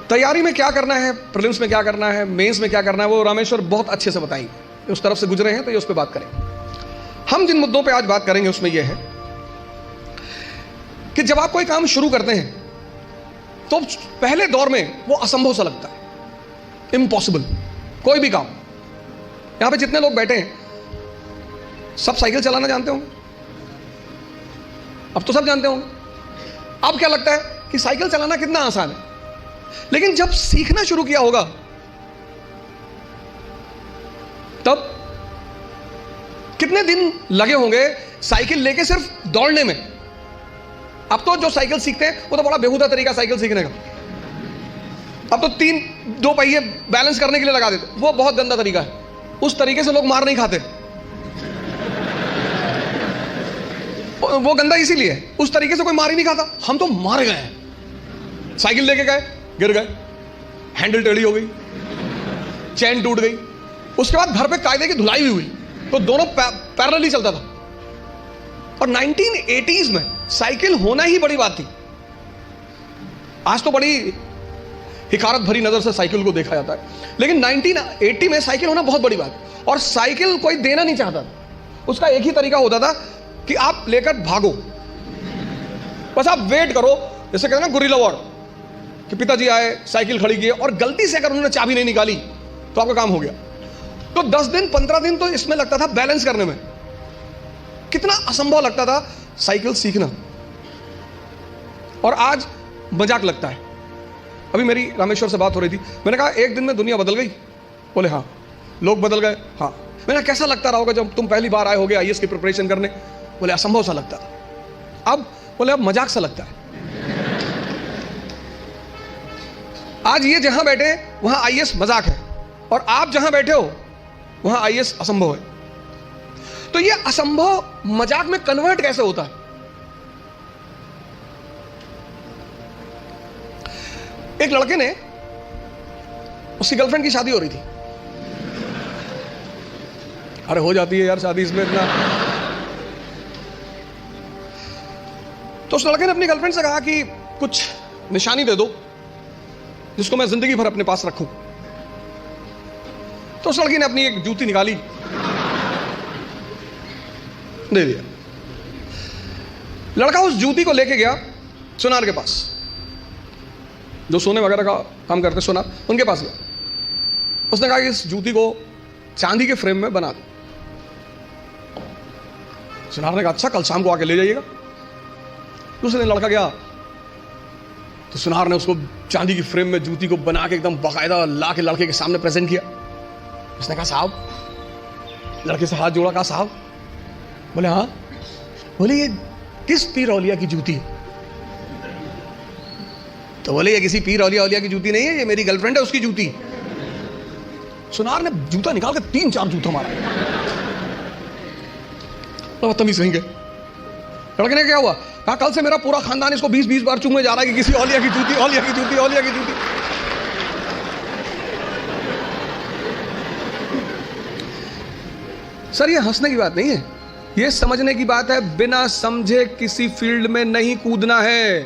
तैयारी में क्या करना है, प्रीलिम्स में क्या करना है, मेंस में क्या करना है, वो रामेश्वर बहुत अच्छे से बताएंगे। उस तरफ से गुजरे हैं तो ये उस पर बात करें। हम जिन मुद्दों पे आज बात करेंगे उसमें यह है कि जब आप कोई काम शुरू करते हैं तो पहले दौर में वो असंभव सा लगता है, इम्पॉसिबल। कोई भी काम, यहां पे जितने लोग बैठे हैं सब साइकिल चलाना जानते होंगे, अब तो सब जानते होंगे। अब क्या लगता है कि साइकिल चलाना कितना आसान है, लेकिन जब सीखना शुरू किया होगा तब कितने दिन लगे होंगे साइकिल लेके सिर्फ दौड़ने में। अब तो जो साइकिल सीखते हैं वो तो बड़ा बेहुदा तरीका साइकिल सीखने का, अब तो 2 पहिए बैलेंस करने के लिए लगा देते, वो बहुत गंदा तरीका है। उस तरीके से लोग मार नहीं खाते, वो गंदा इसीलिए, उस तरीके से कोई मार ही नहीं खाता। हम तो मार गए हैं, साइकिल लेके गए, गिर गए, हैंडल टेढ़ी हो गई, चैन टूट गई, उसके बाद घर पे कायदे की धुलाई भी हुई, तो दोनों पैरेलली चलता था। और 1980s में साइकिल होना ही बड़ी बात थी। आज तो बड़ी हिकारत भरी नजर से साइकिल को देखा जाता है, लेकिन 1980 में साइकिल होना बहुत बड़ी बात। और साइकिल कोई देना नहीं चाहता था, उसका एक ही तरीका होता था कि आप लेकर भागो, बस आप वेट करो। जैसे कहते हैं ना गुरिल्ला वॉर, कि पिताजी आए, साइकिल खड़ी की और गलती से अगर उन्होंने चाबी नहीं निकाली तो आपका काम हो गया। तो 10 दिन 15 दिन तो इसमें लगता था बैलेंस करने में, कितना असंभव लगता था साइकिल सीखना, और आज मजाक लगता है। अभी मेरी रामेश्वर से बात हो रही थी, मैंने कहा एक दिन में दुनिया बदल गई? बोले हाँ। लोग बदल गए? हाँ। मैंने कैसा लगता रहा होगा जब तुम पहली बार आए होगे आईएएस की प्रिपरेशन करने? बोले असंभव सा लगता था। अब बोले अब मजाक सा लगता है। आज ये जहां बैठे वहां आईएएस मजाक है, और आप जहां बैठे हो वहां आईएएस असंभव है। तो ये असंभव मजाक में कन्वर्ट कैसे होता है? एक लड़के ने, उसकी गर्लफ्रेंड की शादी हो रही थी। अरे हो जाती है यार शादी इसमें इतना। तो उस लड़के ने अपनी गर्लफ्रेंड से कहा कि कुछ निशानी दे दो जिसको मैं जिंदगी भर अपने पास रखूं। तो उस लड़की ने अपनी एक जूती निकाली, दे दिया। लड़का उस जूती को लेके गया सुनार के पास, जो सोने वगैरह का काम करते सोनार, उनके पास गया। उसने कहा कि इस जूती को चांदी के फ्रेम में बना दो। सुनार ने कहा अच्छा, कल शाम को आके ले जाइएगा। दूसरे दिन लड़का गया तो सुनार ने उसको चांदी की फ्रेम में जूती को बना के एकदम बाकायदा ला के लड़के के सामने प्रेजेंट किया। उसने कहा साहब, लड़के से हाथ जोड़ा, कहा साहब। बोले हाँ। बोले ये किस पीर औलिया की जूती है? तो बोले ये किसी पीर औलिया की जूती नहीं है, ये मेरी गर्लफ्रेंड है, उसकी जूती। सुनार ने जूता निकाल के 3-4 जूता मारा। बदतमीज कहेंगे। लड़के ने क्या हुआ? कहा कल से मेरा पूरा खानदान इसको 20-20 बार चूमने जा रहा है कि किसी औलिया की जूती, औलिया की जूती, औलिया की जूती। सर ये हंसने की बात नहीं है, ये समझने की बात है। बिना समझे किसी फील्ड में नहीं कूदना है।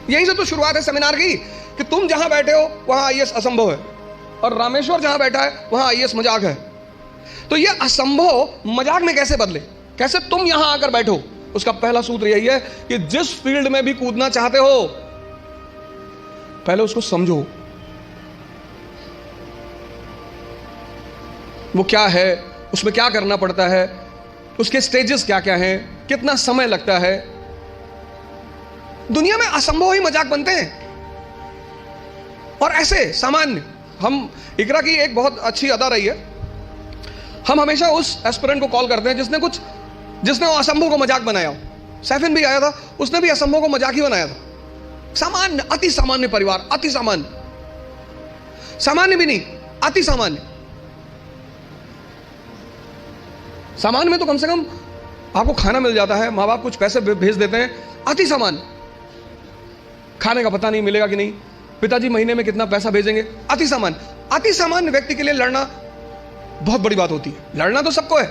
यहीं से तो शुरुआत है सेमिनार की, कि तुम जहां बैठे हो वहां आईएएस असंभव है, और रामेश्वर जहां बैठा है वहां आईएएस मजाक है। तो ये असंभव मजाक में कैसे बदले, कैसे तुम यहां आकर बैठो? उसका पहला सूत्र यही है कि जिस फील्ड में भी कूदना चाहते हो पहले उसको समझो, वो क्या है, उसमें क्या करना पड़ता है, उसके स्टेजेस क्या क्या हैं, कितना समय लगता है। दुनिया में असंभव ही मजाक बनते हैं। और ऐसे सामान्य, हम इकरा की एक बहुत अच्छी अदा रही है, हम हमेशा उस एस्पिरेंट को कॉल करते हैं जिसने वो असंभव को मजाक बनाया हो। सैफिन भी आया था, उसने भी असंभव को मजाक ही बनाया था। सामान्य, अति सामान्य परिवार, अति सामान्य, सामान्य भी नहीं, अति सामान्य। सामान्य में तो कम से कम आपको खाना मिल जाता है, माँ बाप कुछ पैसे भेज देते हैं। अति सामान्य, खाने का पता नहीं मिलेगा कि नहीं, पिताजी महीने में कितना पैसा भेजेंगे। अति सामान्य। अति सामान्य व्यक्ति के लिए लड़ना बहुत बड़ी बात होती है। लड़ना तो सबको है,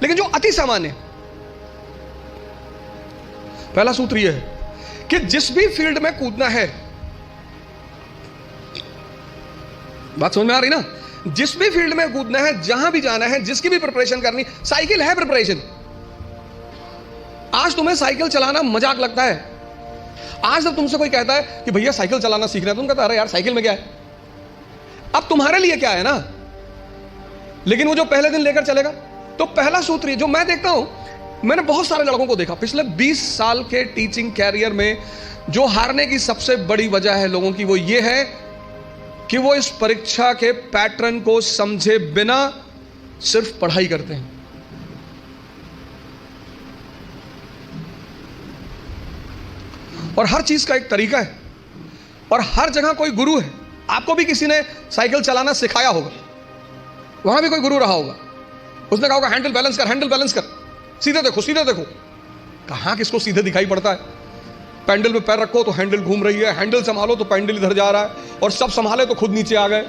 लेकिन जो अति सामान्य, पहला सूत्र यह है कि जिस भी फील्ड में कूदना है बात समझ में आ रही ना? जिस भी फील्ड में कूदना है, जहां भी जाना है, जिसकी भी प्रिपरेशन करनी, साइकिल है प्रिपरेशन। आज तुम्हें साइकिल चलाना मजाक लगता है। आज जब तुमसे कोई कहता है कि भैया साइकिल चलाना सीखना है, तुम कहता अरे यार साइकिल में क्या है? अब तुम्हारे लिए क्या है ना, लेकिन वो जो पहले दिन लेकर चलेगा, तो पहला सूत्र जो मैं देखता हूं, मैंने बहुत सारे लड़कों को देखा पिछले 20 साल के टीचिंग कैरियर में, जो हारने की सबसे बड़ी वजह है लोगों की, वो ये है कि वो इस परीक्षा के पैटर्न को समझे बिना सिर्फ पढ़ाई करते हैं। और हर चीज का एक तरीका है, और हर जगह कोई गुरु है। आपको भी किसी ने साइकिल चलाना सिखाया होगा, वहां भी कोई गुरु रहा होगा, उसने कहा होगा हैंडल बैलेंस कर, हैंडल बैलेंस कर, सीधे देखो, सीधे देखो। कहां किसको सीधे दिखाई पड़ता है? पैंडल में पैर रखो तो हैंडल घूम रही है, हैंडल संभालो तो पैंडल इधर जा रहा है, और सब संभाले तो खुद नीचे आ गए।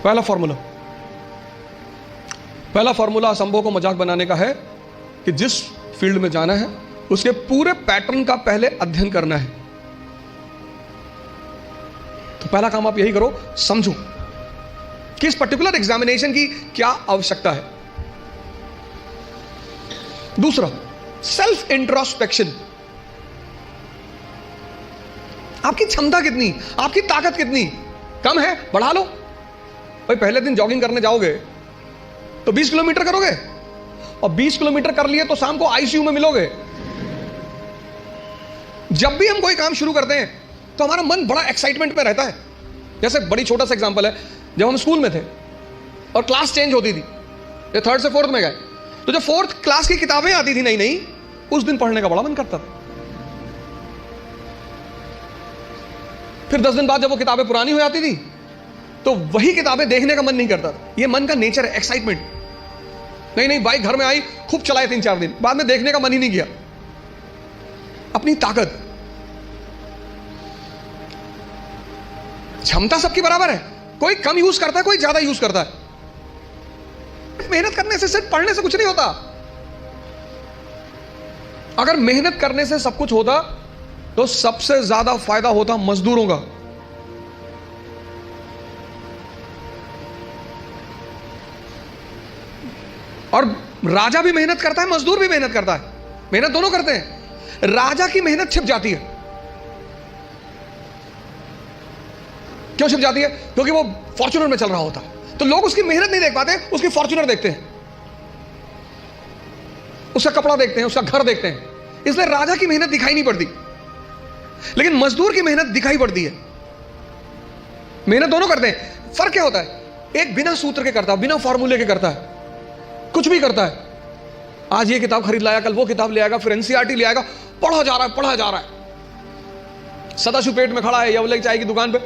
पहला फॉर्मूला असंभव को मजाक बनाने का है कि जिस फील्ड में जाना है उसके पूरे पैटर्न का पहले अध्ययन करना है। तो पहला काम आप यही करो, समझो कि इस पर्टिकुलर एग्जामिनेशन की क्या आवश्यकता है। दूसरा, सेल्फ इंट्रोस्पेक्शन। आपकी क्षमता कितनी, आपकी ताकत कितनी, कम है बढ़ा लो। भाई पहले दिन जॉगिंग करने जाओगे तो 20 किलोमीटर करोगे, और 20 किलोमीटर कर लिए तो शाम को आईसीयू में मिलोगे। जब भी हम कोई काम शुरू करते हैं तो हमारा मन बड़ा एक्साइटमेंट में रहता है। जैसे बड़ी छोटा सा एग्जांपल है, जब हम स्कूल में थे और क्लास चेंज होती थी, ये 3rd से 4th में गए, तो जब 4th क्लास की किताबें आती थी नई नई, उस दिन पढ़ने का बड़ा मन करता था। फिर 10 दिन बाद जब वो किताबें पुरानी हो जाती थी तो वही किताबें देखने का मन नहीं करता था। ये मन का नेचर है, एक्साइटमेंट। नहीं बाइक घर में आई, खूब चलाए 3-4 दिन, बाद में देखने का मन ही नहीं किया। अपनी ताकत, क्षमता सबकी बराबर है, कोई कम यूज करता है, कोई ज्यादा यूज करता है। मेहनत करने से, सिर्फ पढ़ने से कुछ नहीं होता। अगर मेहनत करने से सब कुछ होता तो सबसे ज्यादा फायदा होता मजदूरों का। और राजा भी मेहनत करता है, मजदूर भी मेहनत करता है, मेहनत दोनों करते हैं। राजा की मेहनत छिप जाती है। क्यों छिप जाती है? क्योंकि वो फॉर्च्यूनर में चल रहा होता है, तो लोग उसकी मेहनत नहीं देख पाते, उसकी फॉर्च्यूनर देखते हैं, उसका कपड़ा देखते हैं, उसका घर देखते हैं, इसलिए राजा की मेहनत दिखाई नहीं पड़ती। लेकिन मजदूर की मेहनत दिखाई पड़ती है। मेहनत दोनों करते हैं। फर्क क्या होता है? एक बिना सूत्र के करता है, बिना फॉर्मूले के करता है, कुछ भी करता है। आज ये किताब खरीद लाया, कल वो किताब ले आएगा, फिर एनसीईआरटी ले आएगा, पढ़ा जा रहा है, पढ़ा जा रहा है। सदाशिव पेट में खड़ा है यवले चाय की दुकान पे,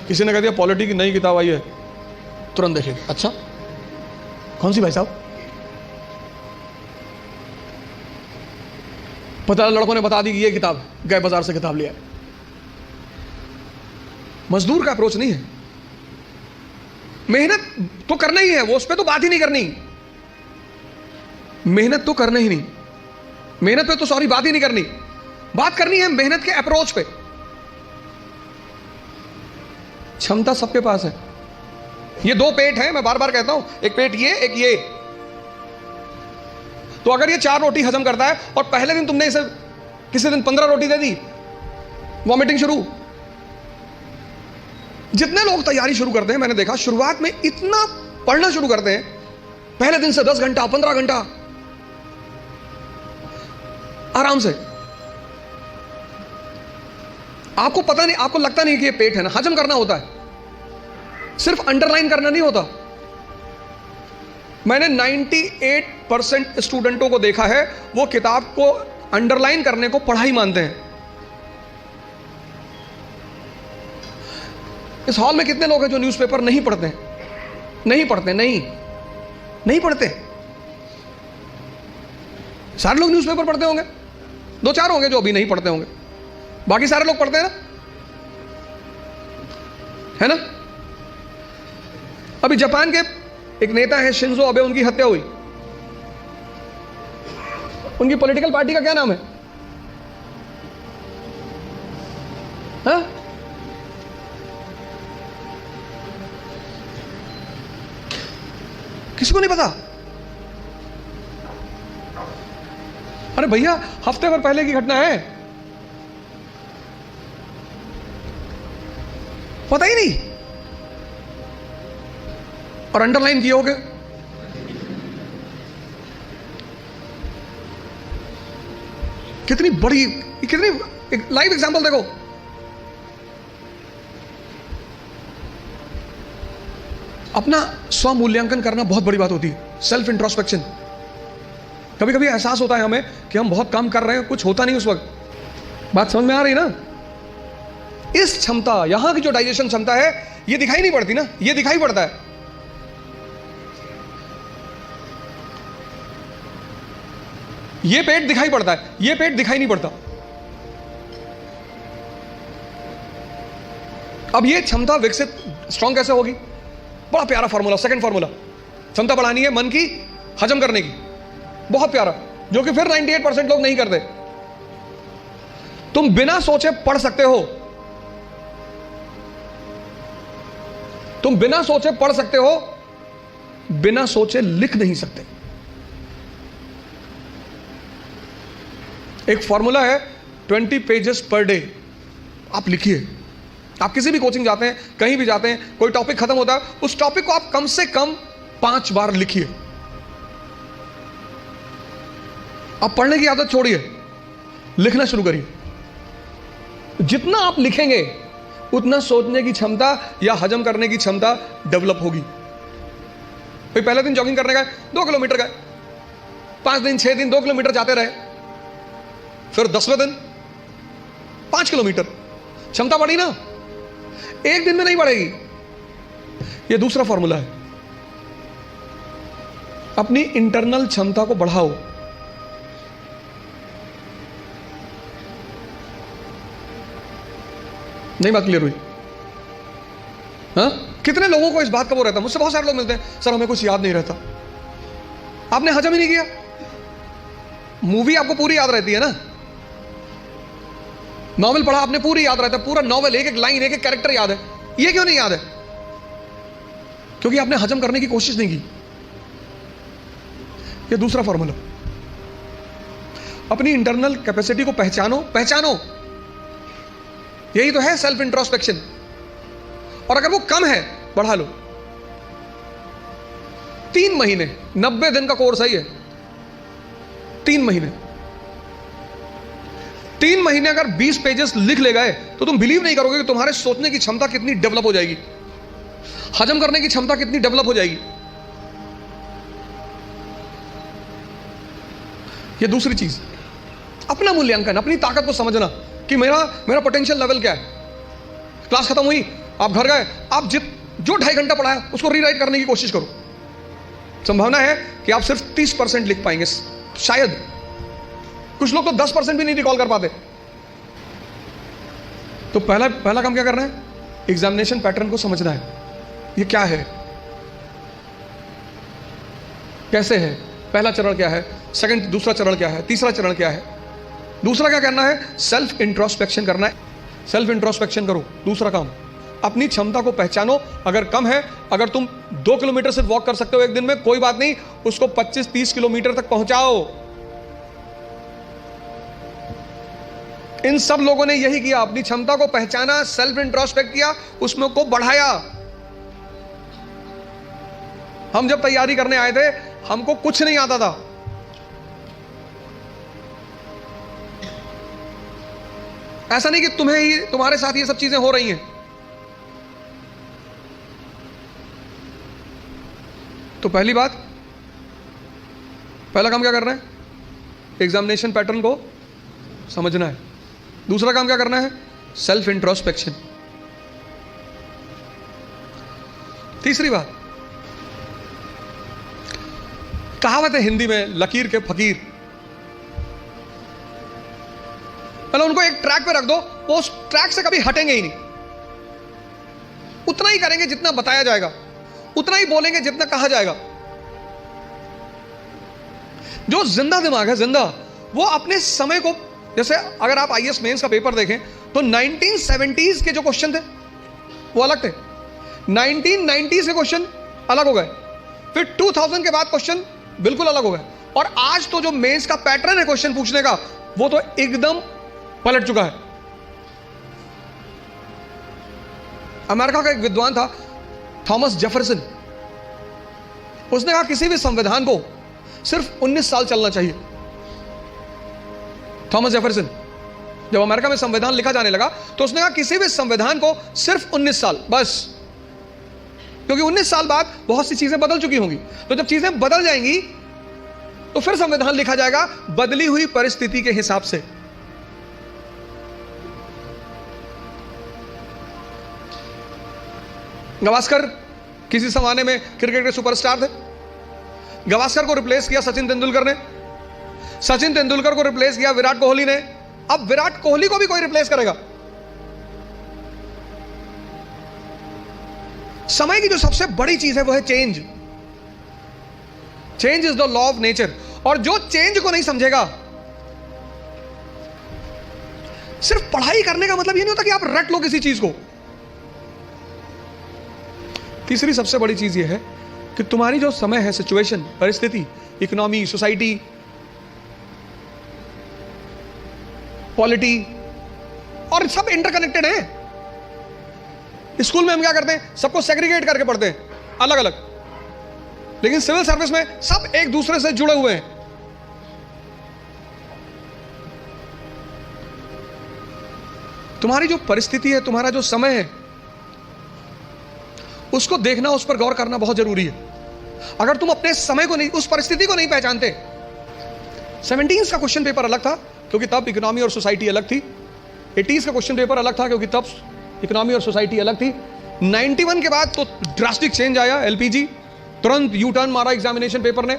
किसी ने कह दिया पॉलिटी की नई किताब आई है, तुरंत देखेगा, अच्छा कौन सी भाई साहब? पता लड़कों ने बता दी कि ये किताब, गए बाजार से किताब लिया। मजदूर का अप्रोच नहीं है। मेहनत तो करना ही है, वो उस पर तो बात ही नहीं करनी। मेहनत तो करना ही नहीं, मेहनत पे तो सॉरी बात ही नहीं करनी। बात करनी है मेहनत के अप्रोच पे। क्षमता सबके पास है। ये 2 पेट हैं, मैं बार बार कहता हूं, एक पेट ये, एक ये। तो अगर ये 4 रोटी हजम करता है और पहले दिन तुमने इसे किसी दिन 15 रोटी दे दी, वॉमिटिंग शुरू। जितने लोग तैयारी शुरू करते हैं, मैंने देखा शुरुआत में इतना पढ़ना शुरू करते हैं, पहले दिन से 10 घंटा 15 घंटा आराम से। आपको पता नहीं, आपको लगता नहीं कि ये पेट है ना, हजम करना होता है, सिर्फ अंडरलाइन करना नहीं होता। मैंने 98% स्टूडेंटों को देखा है, वो किताब को अंडरलाइन करने को पढ़ाई मानते हैं। इस हॉल में कितने लोग हैं जो न्यूज़पेपर नहीं पढ़ते हैं? नहीं पढ़ते, नहीं पढ़ते। सारे लोग न्यूज़पेपर पढ़ते होंगे, 2-4 होंगे जो अभी नहीं पढ़ते होंगे, बाकी सारे लोग पढ़ते हैं ना, है ना? अभी जापान के एक नेता है शिंजो अबे, उनकी हत्या हुई। उनकी पॉलिटिकल पार्टी का क्या नाम है? किसी को नहीं पता। अरे भैया हफ्ते भर पहले की घटना है, पता ही नहीं, और अंडरलाइन किए होगे। कितनी बड़ी, कितनी एक लाइव एग्जांपल देखो। अपना स्व मूल्यांकन करना बहुत बड़ी बात होती है, सेल्फ इंट्रोस्पेक्शन। कभी कभी एहसास होता है हमें कि हम बहुत काम कर रहे हैं, कुछ होता नहीं उस वक्त। बात समझ में आ रही ना? इस क्षमता, यहां की जो डाइजेशन क्षमता है, ये दिखाई नहीं पड़ती ना, ये दिखाई पड़ता है। ये पेट दिखाई पड़ता है, ये पेट दिखाई नहीं पड़ता। अब ये क्षमता विकसित स्ट्रांग कैसे होगी? बड़ा प्यारा फॉर्मूला, सेकंड फॉर्मूला। क्षमता बढ़ानी है मन की हजम करने की, बहुत प्यारा, जो कि फिर 98% लोग नहीं करते। तुम बिना सोचे पढ़ सकते हो, तुम बिना सोचे पढ़ सकते हो, बिना सोचे लिख नहीं सकते। एक फॉर्मूला है 20 पेजेस पर डे। आप लिखिए। आप किसी भी कोचिंग जाते हैं, कहीं भी जाते हैं, कोई टॉपिक खत्म होता है, उस टॉपिक को आप कम से कम 5 बार लिखिए। आप पढ़ने की आदत छोड़िए, लिखना शुरू करिए। जितना आप लिखेंगे उतना सोचने की क्षमता या हजम करने की क्षमता डेवलप होगी। भाई पहले दिन जॉगिंग करने गए, 2 किलोमीटर गए, 5 दिन 6 दिन 2 किलोमीटर जाते रहे, फिर 10वें दिन 5 किलोमीटर, क्षमता बढ़ी ना? एक दिन में नहीं बढ़ेगी। यह दूसरा फॉर्मूला है। अपनी इंटरनल क्षमता को बढ़ाओ। नहीं बात क्लियर हुई? हाँ, कितने लोगों को इस बात का वो रहता है, मुझसे बहुत सारे लोग मिलते हैं, सर हमें कुछ याद नहीं रहता। आपने हजम ही नहीं किया। मूवी आपको पूरी याद रहती है ना, नॉवेल पढ़ा आपने पूरी याद रहता है, पूरा नॉवेल, एक एक लाइन, एक एक कैरेक्टर याद है। ये क्यों नहीं याद है? क्योंकि आपने हजम करने की कोशिश नहीं की। ये दूसरा फॉर्मूला। अपनी इंटरनल कैपेसिटी को पहचानो, पहचानो। यही तो है सेल्फ इंट्रोस्पेक्शन। और अगर वो कम है, बढ़ा लो। 3 महीने, 90 दिन का कोर्स है ये। 3 महीने, 3 महीने अगर 20 पेजेस लिख ले गए तो तुम बिलीव नहीं करोगे कि तुम्हारे सोचने की क्षमता कितनी डेवलप हो जाएगी, हजम करने की क्षमता कितनी डेवलप हो जाएगी। ये दूसरी चीज, अपना मूल्यांकन, अपनी ताकत को समझना कि मेरा पोटेंशियल लेवल क्या है। क्लास खत्म हुई, आप घर गए, आप जो 2.5 घंटा पढ़ाया उसको रीराइट करने की कोशिश करो। संभावना है कि आप सिर्फ 30% लिख पाएंगे, शायद। कुछ लोग तो 10% भी नहीं रिकॉल कर पाते। तो पहला काम क्या करना है? एग्जामिनेशन पैटर्न को समझना है। ये क्या है, कैसे है, पहला चरण क्या है, सेकंड, दूसरा चरण क्या है, तीसरा चरण क्या है। दूसरा क्या करना है? सेल्फ इंट्रोस्पेक्शन करना है। सेल्फ इंट्रोस्पेक्शन करो। दूसरा काम, अपनी क्षमता को पहचानो। अगर कम है, अगर तुम 2 किलोमीटर सिर्फ वॉक कर सकते हो एक दिन में, कोई बात नहीं, उसको 25-30 किलोमीटर तक पहुंचाओ। इन सब लोगों ने यही किया, अपनी क्षमता को पहचाना, सेल्फ इंट्रोस्पेक्ट किया, उसमें को बढ़ाया। हम जब तैयारी करने आए थे, हमको कुछ नहीं आता था। ऐसा नहीं कि तुम्हारे साथ ये सब चीजें हो रही हैं। तो पहली बात, पहला काम क्या करना है? एग्जामिनेशन पैटर्न को समझना है। दूसरा काम क्या करना है? Self introspection. तीसरी बात, कहावत है हिंदी में, लकीर के फकीर। मतलब उनको एक ट्रैक पे रख दो, वो उस ट्रैक से कभी हटेंगे ही नहीं। उतना ही करेंगे जितना बताया जाएगा, उतना ही बोलेंगे जितना कहा जाएगा। जो जिंदा दिमाग है, जिंदा, वो अपने समय को, जैसे अगर आप आईएएस मेंस का पेपर देखें तो 1970s के जो क्वेश्चन थे वो अलग थे, 1990s के क्वेश्चन अलग हो गए, फिर 2000 के बाद क्वेश्चन बिल्कुल अलग हो गए, और आज तो जो मेंस का पैटर्न है क्वेश्चन पूछने का, वो तो एकदम पलट चुका है। अमेरिका का एक विद्वान था थॉमस जेफरसन, उसने कहा किसी भी संविधान को सिर्फ 19 साल चलना चाहिए। थॉमस जेफरसन, जब अमेरिका में संविधान लिखा जाने लगा तो उसने कहा किसी भी संविधान को सिर्फ 19 साल बस, क्योंकि 19 साल बाद बहुत सी चीजें बदल चुकी होंगी, तो जब चीजें बदल जाएंगी तो फिर संविधान लिखा जाएगा बदली हुई परिस्थिति के हिसाब से। गावस्कर किसी जमाने में क्रिकेट के सुपरस्टार थे, गावस्कर को रिप्लेस किया सचिन तेंदुलकर ने, सचिन तेंदुलकर को रिप्लेस किया विराट कोहली ने, अब विराट कोहली को भी कोई रिप्लेस करेगा। समय की जो सबसे बड़ी चीज है वो है change. Change is the law of nature, और जो चेंज को नहीं समझेगा, सिर्फ पढ़ाई करने का मतलब ये नहीं होता कि आप रट लो किसी चीज को। तीसरी सबसे बड़ी चीज ये है कि तुम्हारी जो समय है, सिचुएशन, परिस्थिति, इकोनॉमी, सोसाइटी, पॉलिटी, और सब इंटरकनेक्टेड है। स्कूल में हम क्या करते हैं, सबको सेग्रीगेट करके पढ़ते हैं अलग अलग, लेकिन सिविल सर्विस में सब एक दूसरे से जुड़े हुए हैं। तुम्हारी जो परिस्थिति है, तुम्हारा जो समय है, उसको देखना, उस पर गौर करना बहुत जरूरी है। अगर तुम अपने समय को नहीं, उस परिस्थिति को नहीं पहचानते। 17 का क्वेश्चन पेपर अलग था क्योंकि तब इकोनॉमी और सोसाइटी अलग थी। 80 का क्वेश्चन पेपर अलग था क्योंकि तब इकोनॉमी और सोसाइटी अलग थी। 91 के बाद तो ड्रास्टिक चेंज आया, एलपीजी, तुरंत यू टर्न मारा एग्जामिनेशन पेपर ने,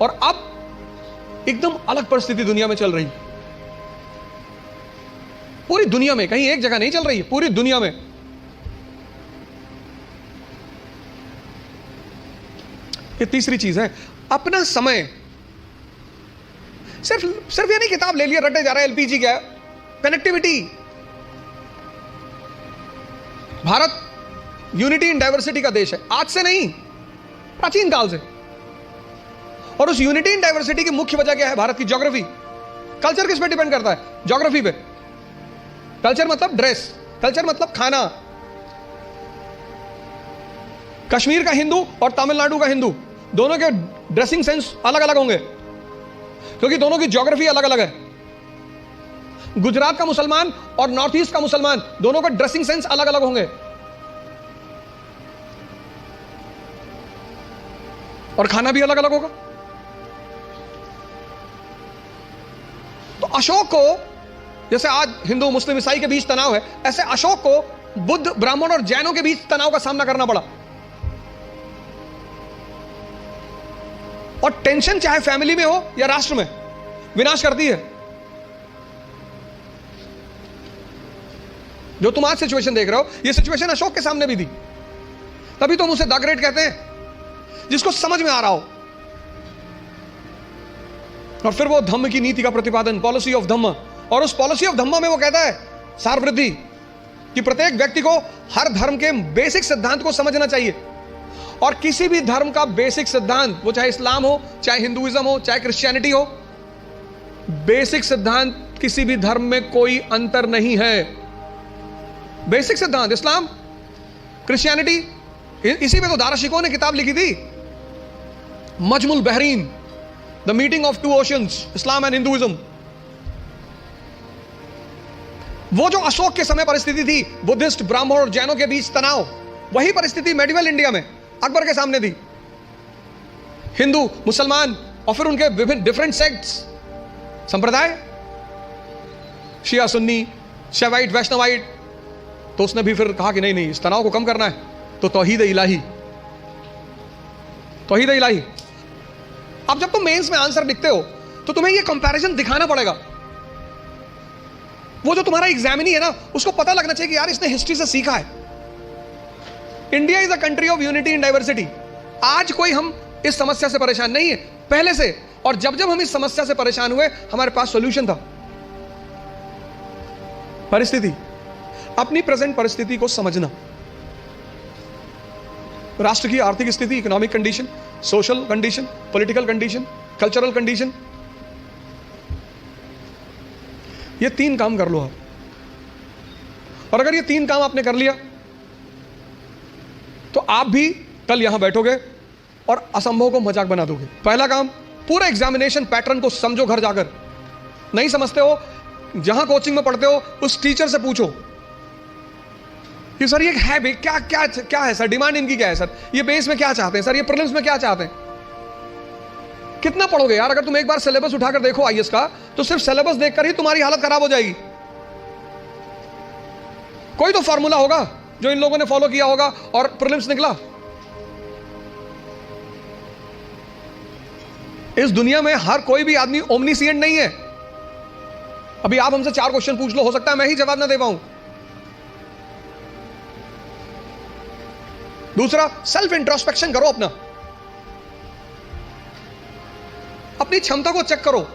और अब एकदम अलग परिस्थिति दुनिया में चल रही। पूरी दुनिया में, कहीं एक जगह नहीं चल रही है, पूरी दुनिया में। ये तीसरी चीज है, अपना समय। सिर्फ ये नहीं किताब ले लिया रटे जा रहा है, एलपीजी क्या है, connectivity. Bharat unity in diversity का देश है, आज से नहीं, प्राचीन काल से। और उस यूनिटी इन डाइवर्सिटी की मुख्य वजह क्या है? भारत की ज्योग्राफी। कल्चर किस पे डिपेंड करता है? ज्योग्राफी पे। कल्चर मतलब ड्रेस, कल्चर मतलब खाना। कश्मीर का हिंदू और तमिलनाडु का हिंदू, दोनों के ड्रेसिंग सेंस अलग अलग होंगे क्योंकि दोनों की ज्योग्राफी अलग अलग है। गुजरात का मुसलमान और नॉर्थ ईस्ट का मुसलमान, दोनों का ड्रेसिंग सेंस अलग अलग होंगे, और खाना भी अलग अलग होगा। तो अशोक को, जैसे आज हिंदू मुस्लिम ईसाई के बीच तनाव है, ऐसे अशोक को बुद्ध, ब्राह्मण और जैनों के बीच तनाव का सामना करना पड़ा। और टेंशन चाहे फैमिली में हो या राष्ट्र में, विनाश करती है। जो तुम आज सिचुएशन देख रहे हो, ये सिचुएशन अशोक के सामने भी थी, तभी तो हम उसे द ग्रेट कहते हैं, जिसको समझ में आ रहा हो। और फिर वो धम्म की नीति का प्रतिपादन, पॉलिसी ऑफ धम्म, और उस पॉलिसी ऑफ धम्म में वो कहता है सार वृद्धि, कि प्रत्येक व्यक्ति को हर धर्म के बेसिक सिद्धांत को समझना चाहिए। और किसी भी धर्म का बेसिक सिद्धांत, वो चाहे इस्लाम हो, चाहे हिंदुइज्म हो, चाहे क्रिश्चियनिटी हो, बेसिक सिद्धांत किसी भी धर्म में कोई अंतर नहीं है। बेसिक सिद्धांत इस्लाम, क्रिश्चियनिटी, इसी पे तो दाराशिकों ने किताब लिखी थी, Majmaul Bahrain, the meeting of two oceans, Islam and Hinduism. वो जो अशोक के समय परिस्थिति थी, बुद्धिस्ट, ब्राह्मण और जैनों के बीच तनाव, वही परिस्थिति मेडिवल इंडिया में अकबर के सामने थी। हिंदू, मुसलमान, और फिर उनके विभिन्न डिफरेंट सेक्ट्स, संप्रदाय, शिया, सुन्नी, शैवाइट, वैष्णवाइट। तो उसने भी फिर कहा कि नहीं नहीं, इस तनाव को कम करना है तो तौहीद इलाही, तौहीद इलाही। अब जब तुम मेंस में आंसर लिखते हो तो तुम्हें ये कंपैरिजन दिखाना पड़ेगा। वो जो तुम्हारा एग्जामिनी है ना, उसको पता लगना चाहिए कि यार इसने हिस्ट्री से सीखा है। India is a country of unity in diversity. आज कोई हम इस समस्या से परेशान नहीं है, पहले से। और जब जब हम इस समस्या से परेशान हुए, हमारे पास सॉल्यूशन था। परिस्थिति, अपनी प्रेजेंट परिस्थिति को समझना, राष्ट्र की आर्थिक स्थिति, economic condition, social condition, political condition, cultural condition. ये 3 काम कर लो आप, और अगर ये 3 काम आपने कर लिया तो आप भी कल यहां बैठोगे और असंभव को मजाक बना दोगे। पहला काम, पूरा एग्जामिनेशन पैटर्न को समझो। घर जाकर नहीं समझते हो, जहां कोचिंग में पढ़ते हो उस टीचर से पूछो कि सर ये है भाई, क्या क्या क्या है सर, डिमांड इनकी क्या है सर, ये बेस में क्या चाहते हैं सर, ये प्रीलिम्स में क्या चाहते हैं। कितना पढ़ोगे यार? अगर तुम एक बार सिलेबस उठाकर देखो आईएएस का, तो सिर्फ सिलेबस देखकर ही तुम्हारी हालत खराब हो जाएगी। कोई तो फॉर्मूला होगा जो इन लोगों ने फॉलो किया होगा और प्रीलिम्स निकला। इस दुनिया में हर कोई भी आदमी ओमनीसिएंट नहीं है। अभी आप हमसे 4 क्वेश्चन पूछ लो, हो सकता है मैं ही जवाब ना दे पाऊं। दूसरा, सेल्फ इंट्रोस्पेक्शन करो, अपनी क्षमता को चेक करो।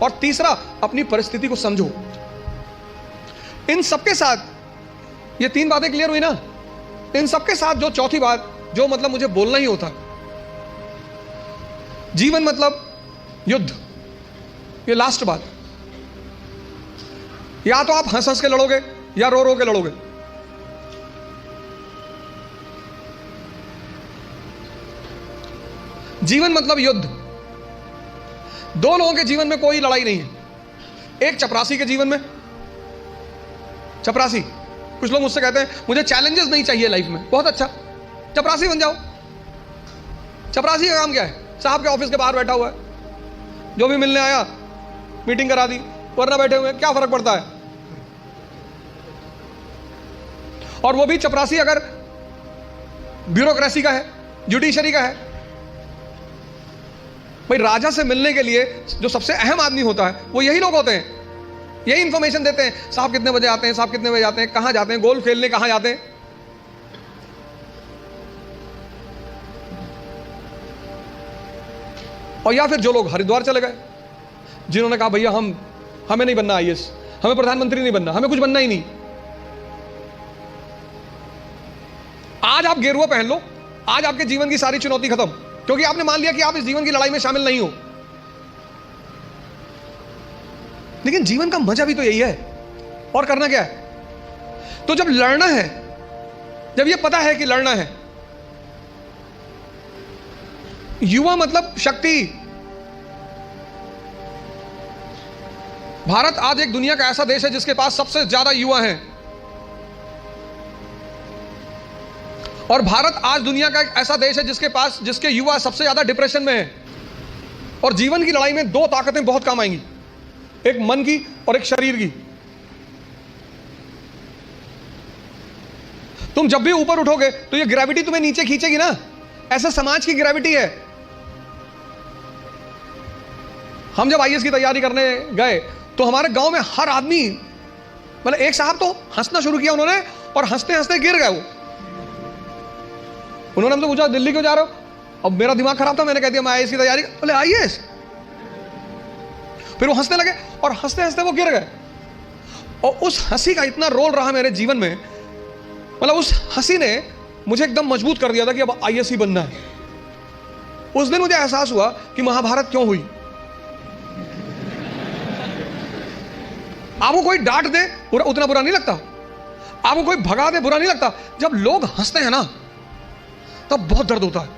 और तीसरा, अपनी परिस्थिति को समझो। इन सबके साथ ये 3 बातें क्लियर हुई ना? इन सबके साथ जो चौथी बात, जो मतलब मुझे बोलना ही होता, जीवन मतलब युद्ध। ये लास्ट बात। या तो आप हंस हंस के लड़ोगे या रो रो के लड़ोगे। जीवन मतलब युद्ध। 2 लोगों के जीवन में कोई लड़ाई नहीं है। एक चपरासी के जीवन में, चपरासी, कुछ लोग मुझसे कहते हैं मुझे चैलेंजेस नहीं चाहिए लाइफ में। बहुत अच्छा, चपरासी बन जाओ। चपरासी का काम क्या है? साहब के ऑफिस के बाहर बैठा हुआ है, जो भी मिलने आया मीटिंग करा दी, वरना बैठे हुए, क्या फर्क पड़ता है। और वो भी चपरासी अगर ब्यूरोक्रेसी का है, जुडिशरी का है। भाई राजा से मिलने के लिए जो सबसे अहम आदमी होता है वो यही लोग होते हैं, यही इंफॉर्मेशन देते हैं। साहब कितने बजे आते हैं, साहब कितने बजे आते हैं, कहां जाते हैं, गोल्फ खेलने कहां जाते हैं। और या फिर जो लोग हरिद्वार चले गए, जिन्होंने कहा भैया हमें नहीं बनना आईएएस, हमें प्रधानमंत्री नहीं बनना, हमें कुछ बनना ही नहीं। आज आप गेरुआ पहन लो, आज आपके जीवन की सारी चुनौती खत्म, क्योंकि आपने मान लिया कि आप इस जीवन की लड़ाई में शामिल नहीं हो। लेकिन जीवन का मजा भी तो यही है। और करना क्या है? तो जब लड़ना है, जब ये पता है कि लड़ना है, युवा मतलब शक्ति। भारत आज एक दुनिया का ऐसा देश है जिसके पास सबसे ज्यादा युवा हैं। और भारत आज दुनिया का एक ऐसा देश है जिसके युवा सबसे ज्यादा डिप्रेशन में है। और जीवन की लड़ाई में 2 ताकतें बहुत काम आएंगी, एक मन की और एक शरीर की। तुम जब भी ऊपर उठोगे तो ये ग्रेविटी तुम्हें नीचे खींचेगी ना। ऐसा समाज की ग्रेविटी है। हम जब आईएएस की तैयारी करने गए तो हमारे गांव में हर आदमी, मतलब एक साहब तो हंसना शुरू किया उन्होंने, और हंसते हंसते गिर गए वो। उन्होंने हमसे पूछा दिल्ली क्यों जा रहे हो? अब मेरा दिमाग खराब था, मैंने कह दिया मैं आईएएस की तैयारी। बोले आईएएस? फिर वो हंसने लगे और हंसते हंसते वो गिर गए। और उस हंसी का इतना रोल रहा मेरे जीवन में, मतलब उस हंसी ने मुझे एकदम मजबूत कर दिया था कि अब आईएएस ही बनना है। उस दिन मुझे एहसास हुआ कि महाभारत क्यों हुई। आपको कोई डांट दे उतना बुरा नहीं लगता, आपको कोई भगा दे बुरा नहीं लगता। जब लोग हंसते हैं ना तब बहुत दर्द होता है।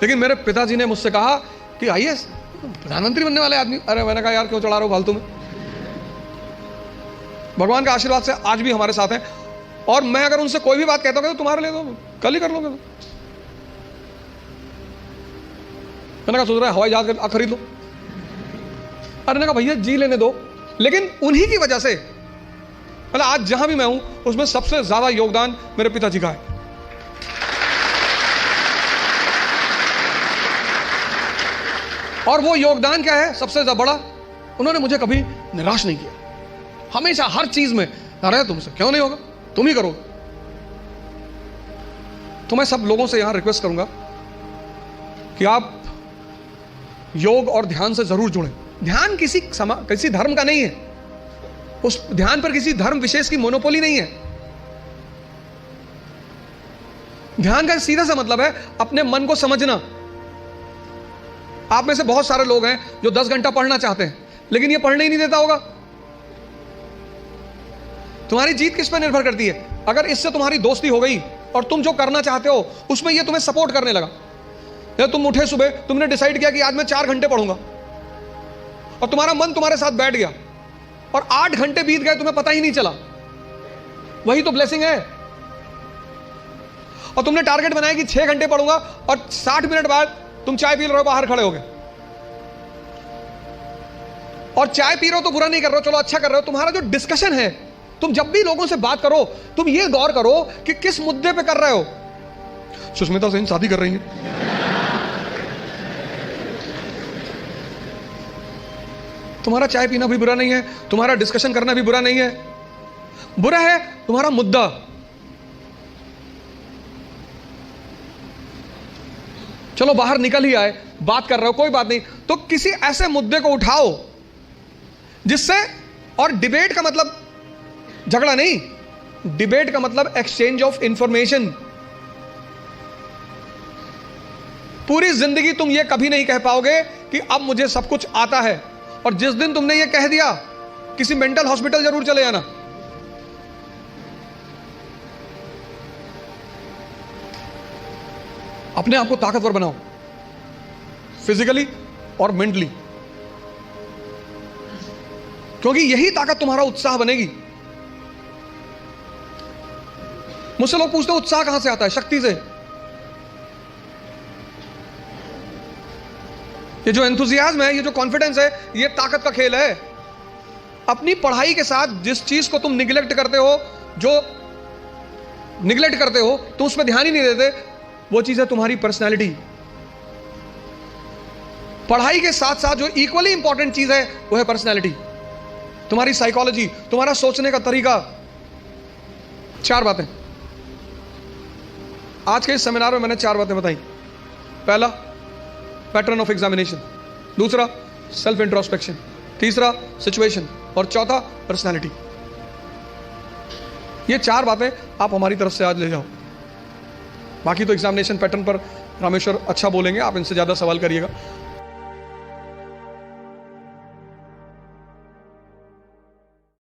लेकिन मेरे पिताजी ने मुझसे कहा कि आईएएस प्रधानमंत्री बनने वाले आदमी। अरे मैंने कहा यार क्यों चढ़ा रहे हो फालतू में। भगवान का आशीर्वाद से आज भी हमारे साथ हैं। और मैं अगर उनसे कोई भी बात कहता हूं तो तुम्हारे लिए तो कल ही कर लोगे। मैंने कहा सोच रहा है हवाई जहाज खरीद लो। अरे ने कहा भैया जी लेने दो। लेकिन उन्हीं की वजह से मतलब आज जहां भी मैं हूं उसमें सबसे ज्यादा योगदान मेरे पिताजी का है। और वो योगदान क्या है सबसे ज्यादा बड़ा? उन्होंने मुझे कभी निराश नहीं किया। हमेशा हर चीज में, अरे तुमसे क्यों नहीं होगा, तुम ही करोगे। तो मैं सब लोगों से यहां रिक्वेस्ट करूंगा कि आप योग और ध्यान से जरूर जुड़ें। ध्यान किसी धर्म का नहीं है, उस ध्यान पर किसी धर्म विशेष की मोनोपोली नहीं है। ध्यान का सीधा सा मतलब है अपने मन को समझना। आप में से बहुत सारे लोग हैं जो 10 घंटा पढ़ना चाहते हैं, लेकिन ये पढ़ने ही नहीं देता होगा। तुम्हारी जीत किस पर निर्भर करती है? अगर इससे तुम्हारी दोस्ती हो गई और तुम जो करना चाहते हो उसमें ये तुम्हें सपोर्ट करने लगा, या तुम उठे सुबह, तुमने डिसाइड किया कि आज मैं 4 घंटे पढ़ूंगा, और तुम्हारा मन तुम्हारे साथ बैठ गया और 8 घंटे बीत गए, तुम्हें पता ही नहीं चला, वही तो ब्लेसिंग है। और तुमने टारगेट बनाया कि 6 घंटे पढ़ूंगा, और 60 मिनट बाद तुम चाय पी रहे हो, बाहर खड़े हो गए। और चाय पी रहे हो तो बुरा नहीं कर रहे हो, चलो अच्छा कर रहे हो। तुम्हारा जो डिस्कशन है, तुम जब भी लोगों से बात करो, तुम ये गौर करो कि किस मुद्दे पे कर रहे हो। सुष्मिता सेन शादी कर रही है, तुम्हारा चाय पीना भी बुरा नहीं है, तुम्हारा डिस्कशन करना भी बुरा नहीं है, बुरा है तुम्हारा मुद्दा। चलो बाहर निकल ही आए, बात कर रहे हो, कोई बात नहीं, तो किसी ऐसे मुद्दे को उठाओ जिससे, और डिबेट का मतलब झगड़ा नहीं, डिबेट का मतलब एक्सचेंज ऑफ इंफॉर्मेशन। पूरी जिंदगी तुम ये कभी नहीं कह पाओगे कि अब मुझे सब कुछ आता है, और जिस दिन तुमने ये कह दिया, किसी मेंटल हॉस्पिटल जरूर चले जाना। अपने आप को ताकतवर बनाओ, फिजिकली और मेंटली, क्योंकि यही ताकत तुम्हारा उत्साह बनेगी। मुझसे लोग पूछते हैं उत्साह कहां से आता है? शक्ति से। ये जो एंथुजियाज्म है, ये जो कॉन्फिडेंस है, ये ताकत का खेल है। अपनी पढ़ाई के साथ जिस चीज को तुम निगलेक्ट करते हो, जो निगलेक्ट करते हो, तुम उस पर ध्यान ही नहीं देते, वो चीज है तुम्हारी पर्सनैलिटी। पढ़ाई के साथ साथ जो इक्वली इंपॉर्टेंट चीज है वो है पर्सनैलिटी, तुम्हारी साइकोलॉजी, तुम्हारा सोचने का तरीका। 4 बातें आज के इस सेमिनार में मैंने 4 बातें बताई। पहला, पैटर्न ऑफ एग्जामिनेशन। दूसरा, सेल्फ इंट्रोस्पेक्शन। तीसरा, सिचुएशन। और चौथा, पर्सनैलिटी। ये 4 बातें आप हमारी तरफ से आज ले जाओ। बाकी तो एग्जामिनेशन पैटर्न पर रामेश्वर अच्छा बोलेंगे, आप इनसे ज्यादा सवाल करिएगा।